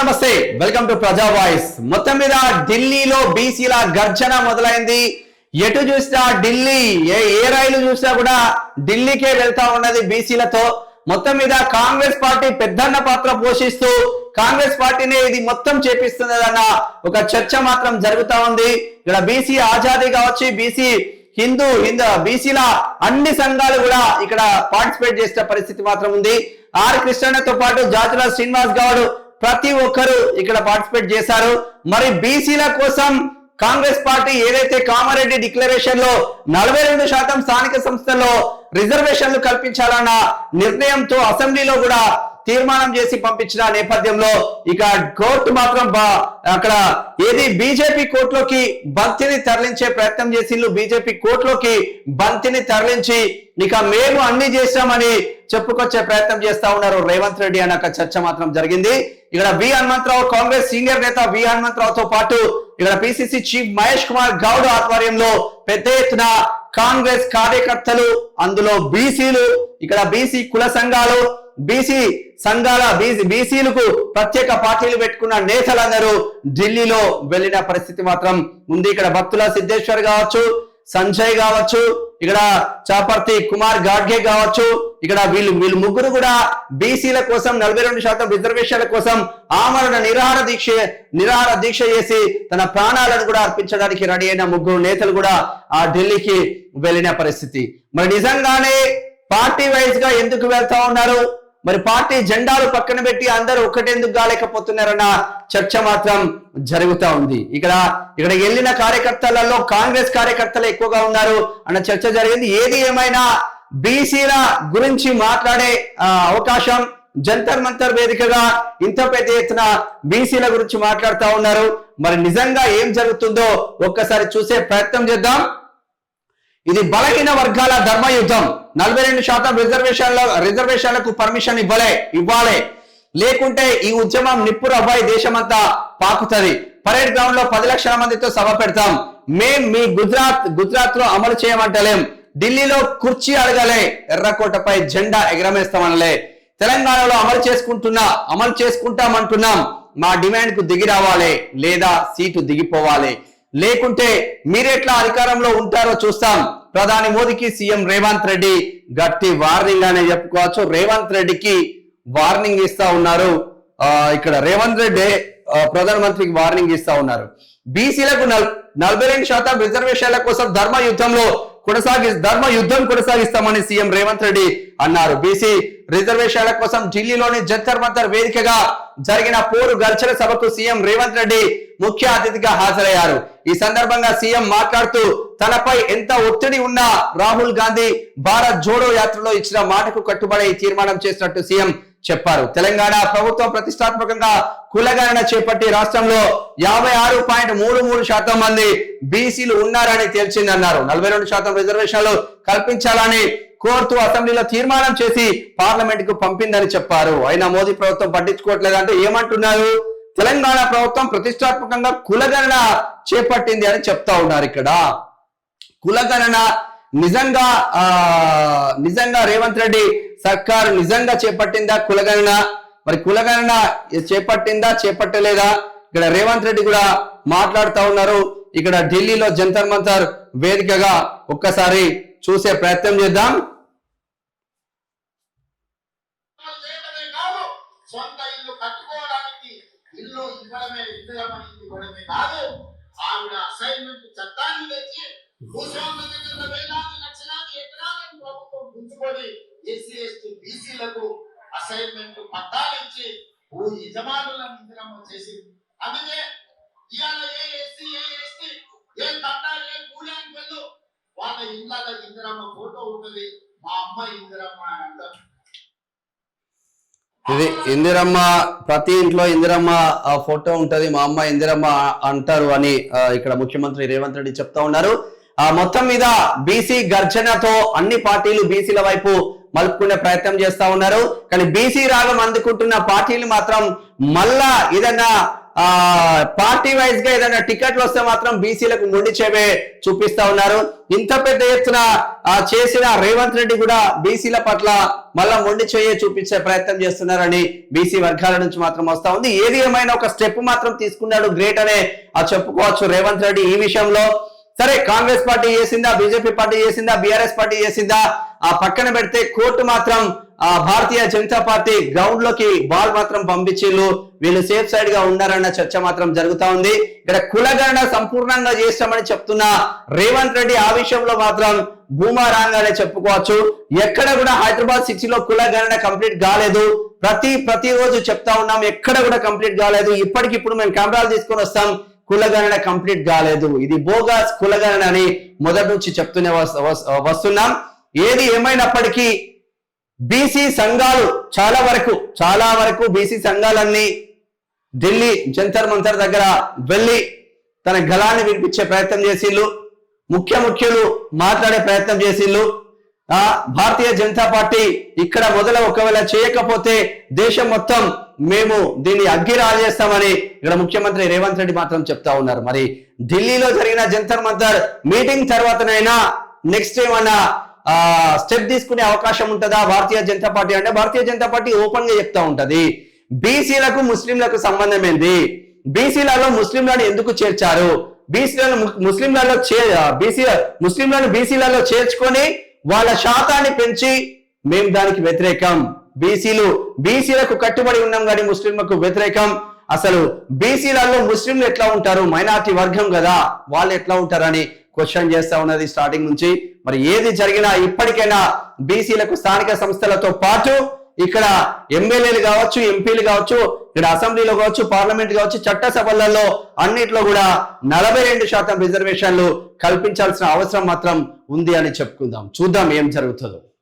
నమస్తే welcome to ప్రజా voice. మొత్తం మీద ఢిల్లీలో బీసీల గర్జన మొదలైంది. ఎటు చూసినా ఢిల్లీ, ఏ రైలు చూసినా కూడా ఢిల్లీకే వెళ్తా ఉన్నది బీసీలతో. మొత్తం మీద కాంగ్రెస్ పార్టీ పెద్దన్న పాత్ర పోషిస్తూ కాంగ్రెస్ పార్టీనే ఇది మొత్తం చేపిస్తున్నదన్న ఒక చర్చ మాత్రం జరుగుతా ఉంది. ఇక్కడ బీసీ ఆజాదీ కావచ్చు, బీసీల అన్ని సంఘాలు కూడా ఇక్కడ పార్టిసిపేట్ చేసిన పరిస్థితి మాత్రం ఉంది. ఆర్ కృష్ణతో పాటు జాతుల శ్రీనివాస్ గౌడ్ ప్రతి ఒక్కరు ఇక్కడ పార్టిసిపేట్ చేశారు. మరి బీసీల కోసం కాంగ్రెస్ పార్టీ ఏదైతే కామారెడ్డి డిక్లరేషన్ లో 42% స్థానిక సంస్థల్లో రిజర్వేషన్లు కల్పించాలన్న నిర్ణయంతో అసెంబ్లీలో కూడా తీర్మానం చేసి పంపించిన నేపథ్యంలో ఇక కోర్టు మాత్రం అక్కడ ఏది బీజేపీ కోర్టులోకి బంతిని తరలించే ప్రయత్నం చేసిండ్రు. బీజేపీ కోర్టులోకి బంతిని తరలించి ఇక మేము అన్ని చేశామని చెప్పుకొచ్చే ప్రయత్నం చేస్తా ఉన్నారు రేవంత్ రెడ్డి అన్న చర్చ మాత్రం జరిగింది. ఇక్కడ వి హనుమంతరావు, కాంగ్రెస్ సీనియర్ నేత వి హనుమంతరావుతో పాటు ఇక్కడ పిసిసి చీఫ్ మహేష్ కుమార్ గౌడ్ ఆధ్వర్యంలో పెద్ద ఎత్తున కాంగ్రెస్ కార్యకర్తలు, అందులో బీసీలు, ఇక్కడ బీసీ కుల సంఘాలు, బీసీలకు ప్రత్యేక పార్టీలు పెట్టుకున్న నేతలందరూ ఢిల్లీలో వెళ్లిన పరిస్థితి మాత్రం ఉంది. ఇక్కడ భక్తుల సిద్ధేశ్వర్ కావచ్చు, సంజయ్ కావచ్చు, ఇక్కడ చాపర్తి కుమార్ గాడ్గే కావచ్చు, ఇక్కడ వీళ్ళు ముగ్గురు కూడా బీసీల కోసం 42% రిజర్వేషన్ల కోసం ఆమరణ నిరాహార దీక్ష చేసి తన ప్రాణాలను కూడా అర్పించడానికి రెడీ అయిన ముగ్గురు నేతలు కూడా ఆ ఢిల్లీకి వెళ్లిన పరిస్థితి. మరి నిజంగానే పార్టీ వైజ్ గా ఎందుకు వెళ్తా ఉన్నారు, మరి పార్టీ జెండాలు పక్కన పెట్టి అందరూ ఒక్కటెందుకు కాలేకపోతున్నారన్న చర్చ మాత్రం జరుగుతా ఉంది. ఇక్కడ వెళ్ళిన కార్యకర్తలలో కాంగ్రెస్ కార్యకర్తలు ఎక్కువగా ఉన్నారు అన్న చర్చ జరిగింది. ఏది ఏమైనా బీసీల గురించి మాట్లాడే అవకాశం జంతర్ మంతర్ వేదికగా ఇంత పెద్ద ఎత్తున బీసీల గురించి మాట్లాడుతూ ఉన్నారు. మరి నిజంగా ఏం జరుగుతుందో ఒక్కసారి చూసే ప్రయత్నం చేద్దాం. ఇది బలహీన వర్గాల ధర్మయుద్ధం. 42% రిజర్వేషన్లకు పర్మిషన్ ఇవ్వాలి, లేకుంటే ఈ ఉద్యమం నిప్పురు అబ్బాయి దేశమంతా పాకుతుంది. పరేడ్ గ్రౌండ్ లో 10 లక్షల మందితో సభ పెడతాం. మీ గుజరాత్ లో అమలు చేయమంటలేం, ఢిల్లీలో కుర్చీ అడగలే, ఎర్రకోటపై జెండా ఎగరమేస్తామనలే, తెలంగాణలో అమలు చేసుకుంటామంటున్నాం. మా డిమాండ్ కు దిగి రావాలి, లేదా సీటు దిగిపోవాలి, లేకుంటే మీరెట్లా అధికారంలో ఉంటారో చూస్తాం. ప్రధాని మోదీకి సీఎం రేవంత్ రెడ్డి గట్టి వార్నింగ్ అనే చెప్పుకోవచ్చు. రేవంత్ రెడ్డికి వార్నింగ్ ఇస్తా ఉన్నారు. ఇక్కడ రేవంత్ రెడ్డి ప్రధానమంత్రికి వార్నింగ్ ఇస్తా ఉన్నారు. బీసీలకు 42% రిజర్వేషన్ల కోసం ధర్మ యుద్ధం కొనసాగిస్తామని సీఎం రేవంత్ రెడ్డి అన్నారు. బీసీ రిజర్వేషన్ల కోసం ఢిల్లీలోని జంతర్ మంతర్ వేదికగా జరిగిన పోరు గర్జన సభకు సీఎం రేవంత్ రెడ్డి ముఖ్య అతిథిగా హాజరయ్యారు. ఈ సందర్భంగా సీఎం మాట్లాడుతూ తనపై ఎంత ఒత్తిడి ఉన్నా రాహుల్ గాంధీ భారత్ జోడో యాత్రలో ఇచ్చిన మాటకు కట్టుబడి తీర్మానం చేసినట్టు సీఎం చెప్పారు. తెలంగాణ ప్రభుత్వం ప్రతిష్టాత్మకంగా కులగణన చేపట్టి రాష్ట్రంలో 56.33% మంది బీసీలు ఉన్నారని తేల్చిందన్నారు. 42% రిజర్వేషన్లు కల్పించాలని కోర్టు అసెంబ్లీలో తీర్మానం చేసి పార్లమెంట్ కు పంపిందని చెప్పారు. అయినా మోదీ ప్రభుత్వం పట్టించుకోవట్లేదంటే ఏమంటున్నారు? తెలంగాణ ప్రభుత్వం ప్రతిష్టాత్మకంగా కులగణన చేపట్టింది అని చెప్తా ఉన్నారు. ఇక్కడ కులగణన నిజంగా రేవంత్ రెడ్డి సర్కారు నిజంగా చేపట్టిందా కులగణన? మరి కులగణన చేపట్టలేదా? ఇక్కడ రేవంత్ రెడ్డి కూడా మాట్లాడుతూ ఉన్నారు. ఇక్కడ ఢిల్లీలో జంతర్ మంతర్ వేదికగా ఒక్కసారి చూసే ప్రయత్నం చేద్దాం. అసైన్మెంట్ పట్టాలు ఇచ్చి భూ యజమానులను ఇందిరమ్మ చేసింది. అందుకే ఇవాళ ఏ ఎస్సీ ఏ ఎస్టీ ఏ తండా ఏ కూలాంకలు వాళ్ళ ఇళ్ళ ఇందిరమ్మ ఫోటో ఉంటుంది. మా అమ్మ ఇందిరమ్మ అని అంటారు. ఇది ఇందిరమ్మ, ప్రతి ఇంట్లో ఇందిరమ్మ ఫోటో ఉంటది, మా అమ్మ ఇందిరమ్మ అంటారు అని ఇక్కడ ముఖ్యమంత్రి రేవంత్ రెడ్డి చెప్తా ఉన్నారు. మొత్తం మీద బీసీ గర్జనతో అన్ని పార్టీలు బీసీల వైపు మలుపుకునే ప్రయత్నం చేస్తా ఉన్నారు. కానీ బీసీ రాగం అందుకుంటున్న పార్టీలు మాత్రం మళ్ళా ఏదన్నా పార్టీ వైజ్ గా ఏదైనా టికెట్లు వస్తే మాత్రం బీసీలకు మొండి చేవే చూపిస్తా ఉన్నారు. ఇంత పెద్ద ఎత్తున చేసిన రేవంత్ రెడ్డి కూడా బీసీల పట్ల మళ్ళా మొండి చేయే చూపించే ప్రయత్నం చేస్తున్నారని బీసీ వర్గాల నుంచి మాత్రం వస్తా ఉంది. ఏది ఏమైనా ఒక స్టెప్ మాత్రం తీసుకున్నాడు, గ్రేట్ అనే చెప్పుకోవచ్చు రేవంత్ రెడ్డి ఈ విషయంలో. సరే, కాంగ్రెస్ పార్టీ చేసిందా, బీజేపీ పార్టీ చేసిందా, బీఆర్ఎస్ పార్టీ చేసిందా ఆ పక్కన పెడితే కోర్టు మాత్రం భారతీయ జనతా పార్టీ గ్రౌండ్ లోకి బాల్ మాత్రం పంపించిళ్ళు. వీళ్ళు సేఫ్ సైడ్ గా ఉన్నారన్న చర్చ మాత్రం జరుగుతా ఉంది. ఇక్కడ కులగణన సంపూర్ణంగా చేస్తామని చెప్తున్న రేవంత్ రెడ్డి ఆ విషయంలో మాత్రం భూమారాంగ్ అనే చెప్పుకోవచ్చు. ఎక్కడ కూడా హైదరాబాద్ 6 లో కులగణన కంప్లీట్ కాలేదు. ప్రతి రోజు చెప్తా ఉన్నాం, ఎక్కడ కూడా కంప్లీట్ కాలేదు. ఇప్పటికిప్పుడు మేము కెమెరాలు తీసుకొని వస్తాం, కులగణన కంప్లీట్ కాలేదు, ఇది బోగస్ కులగణన అని మొదటి నుంచి చెప్తూనే వస్తున్నాం. ఏది ఏమైనప్పటికీ బీసీ సంఘాలు చాలా వరకు బీసీ సంఘాలన్నీ ఢిల్లీ జంతర్ మంతర్ దగ్గర వెళ్ళి తన గళాన్ని వినిపించే ప్రయత్నం చేసిళ్ళు, ముఖ్యులు మాట్లాడే ప్రయత్నం చేసిళ్ళు. భారతీయ జనతా పార్టీ ఇక్కడ ఒకవేళ చేయకపోతే దేశం మొత్తం మేము దీన్ని అగ్గి రాజేస్తామని ఇక్కడ ముఖ్యమంత్రి రేవంత్ రెడ్డి మాత్రం చెప్తా ఉన్నారు. మరి ఢిల్లీలో జరిగిన జంతర్ మంతర్ మీటింగ్ తర్వాతనైనా నెక్స్ట్ ఏమన్నా స్టెప్ తీసుకునే అవకాశం ఉంటుందా భారతీయ జనతా పార్టీ అంటే? భారతీయ జనతా పార్టీ ఓపెన్ గా చెప్తా ఉంటది, బీసీలకు ముస్లింలకు సంబంధం ఏంది, బీసీలలో ముస్లింలను ఎందుకు చేర్చారు, ముస్లింలను బీసీలలో చేర్చుకొని వాళ్ళ శాతాన్ని పెంచి మేము దానికి వ్యతిరేకం, బీసీలకు కట్టుబడి ఉన్నాం కానీ ముస్లింలకు వ్యతిరేకం. అసలు బీసీలలో ముస్లింలు ఎట్లా ఉంటారు, మైనారిటీ వర్గం కదా, వాళ్ళు ఎట్లా ఉంటారని క్వశ్చన్ చేస్తా ఉన్నది స్టార్టింగ్ నుంచి. మరి ఏది జరిగినా ఇప్పటికైనా బీసీలకు స్థానిక సంస్థలతో పాటు ఇక్కడ ఎమ్మెల్యేలు కావచ్చు, ఎంపీలు కావచ్చు, ఇక్కడ అసెంబ్లీలో కావచ్చు, పార్లమెంట్ కావచ్చు, చట్టసభలలో అన్నిట్లో కూడా 42% రిజర్వేషన్లు కల్పించాల్సిన అవసరం మాత్రం ఉంది అని చెప్పుకుందాం. చూద్దాం ఏం జరుగుతుందో.